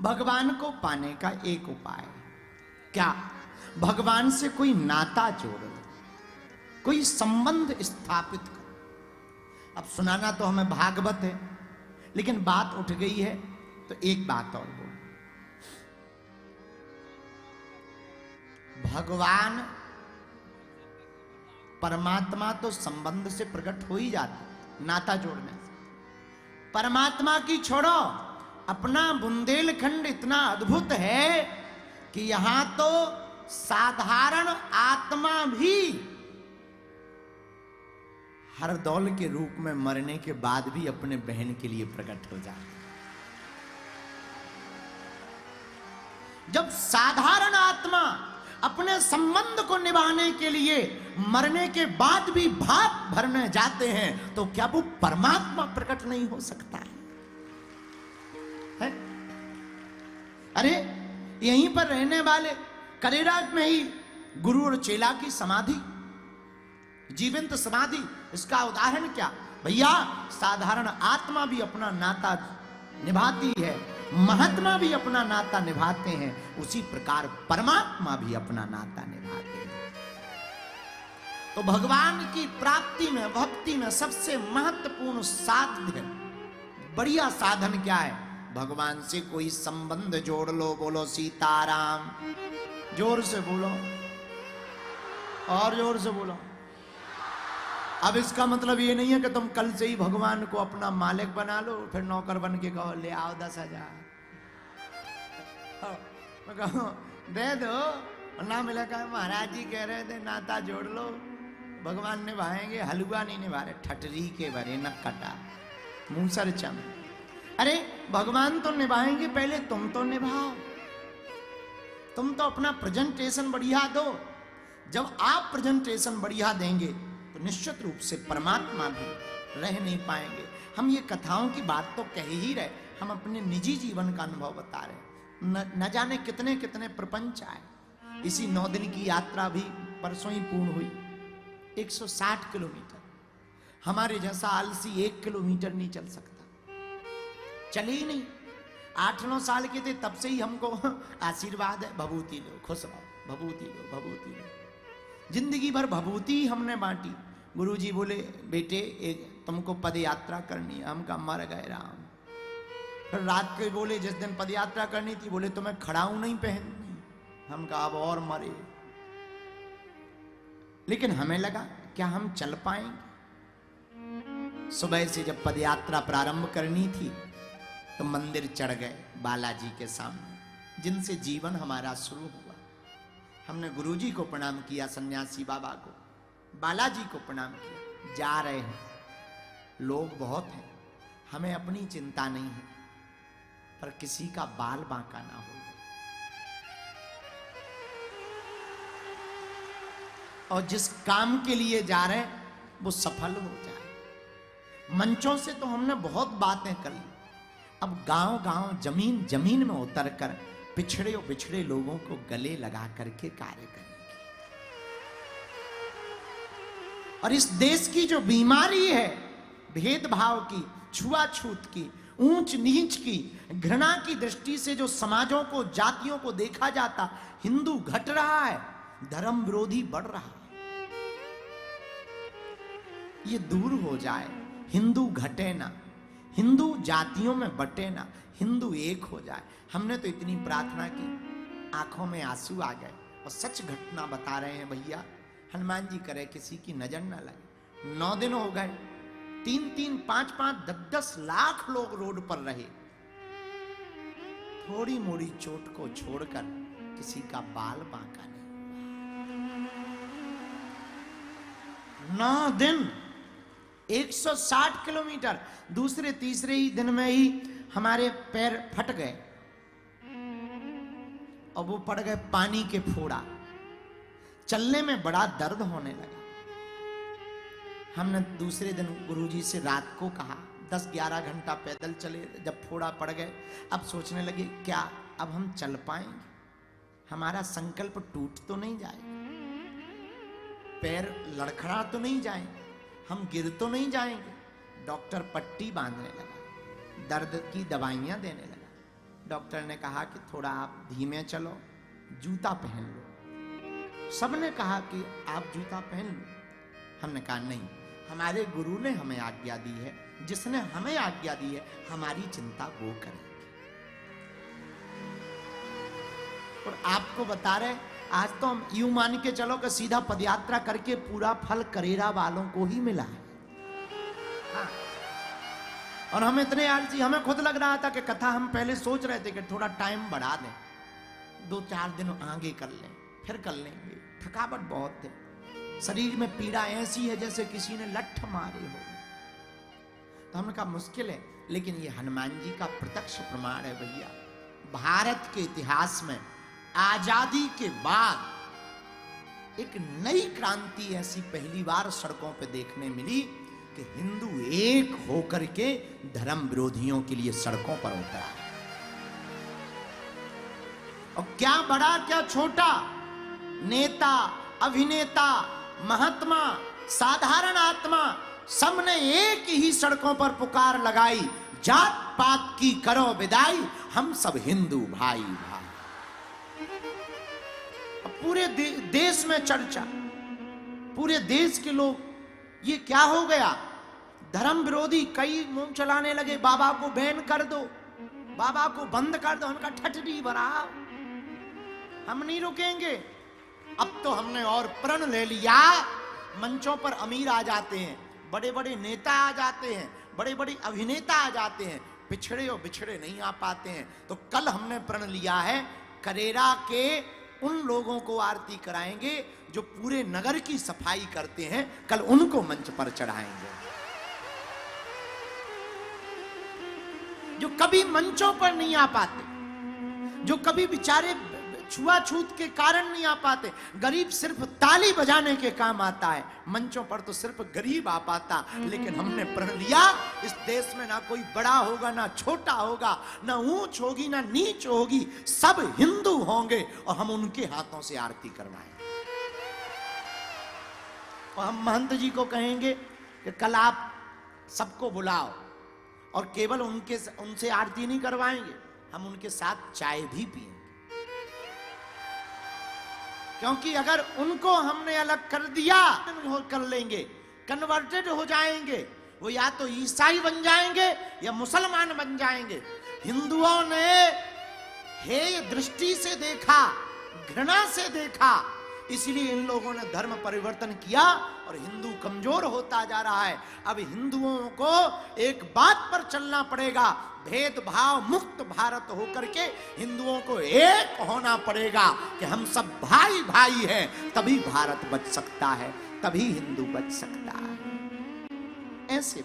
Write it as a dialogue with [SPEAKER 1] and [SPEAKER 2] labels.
[SPEAKER 1] भगवान को पाने का एक उपाय, क्या? भगवान से कोई नाता जोड़ लो, कोई संबंध स्थापित करो। अब सुनाना तो हमें भागवत है, लेकिन बात उठ गई है तो एक बात और बोलो। भगवान परमात्मा तो संबंध से प्रकट हो ही जाते, नाता जोड़ने से। परमात्मा की छोड़ो, अपना बुंदेलखंड इतना अद्भुत है कि यहां तो साधारण आत्मा भी हरदौल के रूप में मरने के बाद भी अपने बहन के लिए प्रकट हो जाए। जब साधारण आत्मा अपने संबंध को निभाने के लिए मरने के बाद भी भाप भरने जाते हैं, तो क्या वो परमात्मा प्रकट नहीं हो सकता है? अरे यहीं पर रहने वाले करेराज में ही गुरु और चेला की समाधि, जीवंत समाधि, इसका उदाहरण क्या भैया? साधारण आत्मा भी अपना नाता निभाती है, महात्मा भी अपना नाता निभाते हैं, उसी प्रकार परमात्मा भी अपना नाता निभाते हैं। तो भगवान की प्राप्ति में, भक्ति में सबसे महत्वपूर्ण साधन, बढ़िया साधन क्या है? भगवान से कोई संबंध जोड़ लो। बोलो सीताराम, जोर से बोलो, और जोर से बोलो। अब इसका मतलब ये नहीं है कि तुम कल से ही भगवान को अपना मालिक बना लो, फिर नौकर बन के कहो ले आओ 10,000, मैं कहो दे दो, ना मिला कहा महाराज जी कह रहे थे नाता जोड़ लो, भगवान निभाएंगे, हलवा नहीं निभा रहे, ठटरी के भरे न कटा मूसर चम। अरे भगवान तो निभाएंगे, पहले तुम तो निभाओ, तुम तो अपना प्रेजेंटेशन बढ़िया दो। जब आप प्रेजेंटेशन बढ़िया देंगे तो निश्चित रूप से परमात्मा भी रह नहीं पाएंगे। हम ये कथाओं की बात तो कह ही रहे, हम अपने निजी जीवन का अनुभव बता रहे। न जाने कितने कितने प्रपंच आए। इसी 9 दिन की यात्रा भी परसों ही पूर्ण हुई, 160 किलोमीटर। हमारे जैसा आलसी 1 किलोमीटर नहीं चल सकता, चले ही नहीं। 8-9 साल के थे तब से ही हमको आशीर्वाद है, भभूति लो, खुश रहो, भभूति लो, भभूति लो। जिंदगी भर भभूति हमने बांटी। गुरुजी बोले बेटे तुमको पद यात्रा करनी है, हम कहा मर गए राम। फिर रात के बोले जिस दिन पद यात्रा करनी थी, बोले तुम्हें खड़ाऊ नहीं पहननी, हम कहा अब और मरे। लेकिन हमें लगा क्या हम चल पाएंगे। सुबह से जब पद यात्रा प्रारंभ करनी थी तो मंदिर चढ़ गए बालाजी के सामने, जिनसे जीवन हमारा शुरू हुआ। हमने गुरुजी को प्रणाम किया, सन्यासी बाबा को, बालाजी को प्रणाम किया। जा रहे हैं, लोग बहुत हैं, हमें अपनी चिंता नहीं है, पर किसी का बाल बांका ना हो। और जिस काम के लिए जा रहे हैं वो सफल हो जाए। मंचों से तो हमने बहुत बातें कर ली, अब गांव गांव जमीन जमीन में उतरकर पिछड़े और बिछड़े लोगों को गले लगा करके कार्य करेंगे। और इस देश की जो बीमारी है भेदभाव की, छुआछूत की, ऊंच नीच की, घृणा की दृष्टि से जो समाजों को, जातियों को देखा जाता, हिंदू घट रहा है, धर्म विरोधी बढ़ रहा है, ये दूर हो जाए। हिंदू घटे ना, हिंदू जातियों में बटे ना, हिंदू एक हो जाए। हमने तो इतनी प्रार्थना की, आंखों में आंसू आ गए। और सच घटना बता रहे हैं भैया, हनुमान जी करे किसी की नजर ना लगे। 9 दिन हो गए, 3-3, 5-5, 10-10 लाख लोग रोड पर रहे। थोड़ी मोड़ी चोट को छोड़कर किसी का बाल बांका नहीं। 9 दिन, 160 किलोमीटर। दूसरे तीसरे ही दिन में ही हमारे पैर फट गए और वो पड़ गए पानी के फोड़ा। चलने में बड़ा दर्द होने लगा। हमने दूसरे दिन गुरुजी से रात को कहा, 10-11 घंटा पैदल चले, जब फोड़ा पड़ गए, अब सोचने लगे क्या अब हम चल पाएंगे? हमारा संकल्प टूट तो नहीं जाएगा, पैर लड़खड़ा तो नहीं जाएंगे, हम गिर तो नहीं जाएंगे। डॉक्टर पट्टी बांधने लगा, दर्द की दवाइयां देने लगा। डॉक्टर ने कहा कि थोड़ा आप धीमे चलो, जूता पहन लो। सबने कहा कि आप जूता पहन लो। हमने कहा नहीं, हमारे गुरु ने हमें आज्ञा दी है, जिसने हमें आज्ञा दी है हमारी चिंता वो करेंगे। और आपको बता रहे, आज तो हम यूं मान के चलो कि सीधा पदयात्रा करके पूरा फल करेरा वालों को ही मिला है। हाँ। और हम इतने आलसी, हमें खुद लग रहा था कि कथा हम पहले सोच रहे थे कि थोड़ा टाइम बढ़ा दें, 2-4 दिन आगे कर लें, फिर कर लेंगे। थकावट बहुत है, शरीर में पीड़ा ऐसी है जैसे किसी ने लठ मारे हो। तो हमने कहा मुश्किल है, लेकिन ये हनुमान जी का प्रत्यक्ष प्रमाण है भैया। भारत के इतिहास में आजादी के बाद एक नई क्रांति ऐसी पहली बार सड़कों पे देखने मिली कि हिंदू एक होकर के धर्म विरोधियों के लिए सड़कों पर उतरा। और क्या बड़ा क्या छोटा, नेता, अभिनेता, महात्मा, साधारण आत्मा, सबने एक ही सड़कों पर पुकार लगाई, जात पात की करो विदाई, हम सब हिंदू भाई भाई। पूरे देश में चर्चा, पूरे देश के लोग, ये क्या हो गया? धर्म विरोधी कई मुंह चलाने लगे, बाबा को बैन कर दो, बाबा को बंद कर दो। उनका ठटरी भरा, हम नहीं रुकेंगे। अब तो हमने और प्रण ले लिया, मंचों पर अमीर आ जाते हैं, बड़े बड़े नेता आ जाते हैं, बड़े बड़े अभिनेता आ जाते हैं, पिछड़े और बिछड़े नहीं आ पाते हैं। तो कल हमने प्रण लिया है, करेरा के उन लोगों को आरती कराएंगे जो पूरे नगर की सफाई करते हैं, कल उनको मंच पर चढ़ाएंगे। जो कभी मंचों पर नहीं आ पाते, जो कभी बेचारे छुआछूत के कारण नहीं आ पाते, गरीब सिर्फ ताली बजाने के काम आता है, मंचों पर तो सिर्फ गरीब आ पाता। लेकिन हमने प्रण लिया, इस देश में ना कोई बड़ा होगा ना छोटा होगा, ना ऊंच होगी ना नीच होगी, सब हिंदू होंगे और हम उनके हाथों से आरती करवाएंगे। और हम महंत जी को कहेंगे कि कल आप सबको बुलाओ, और केवल उनसे आरती नहीं करवाएंगे, हम उनके साथ चाय भी पिएंगे। क्योंकि अगर उनको हमने अलग कर दिया, कर लेंगे, कन्वर्टेड हो जाएंगे, वो या तो ईसाई बन जाएंगे या मुसलमान बन जाएंगे। हिंदुओं ने हेय दृष्टि से देखा, घृणा से देखा, इसलिए इन लोगों ने धर्म परिवर्तन किया और हिंदू कमजोर होता जा रहा है। अब हिंदुओं को एक बात पर चलना पड़ेगा, भेदभाव मुक्त भारत होकर के हिंदुओं को एक होना पड़ेगा कि हम सब भाई भाई हैं, तभी भारत बच सकता है, तभी हिंदू बच सकता है। ऐसे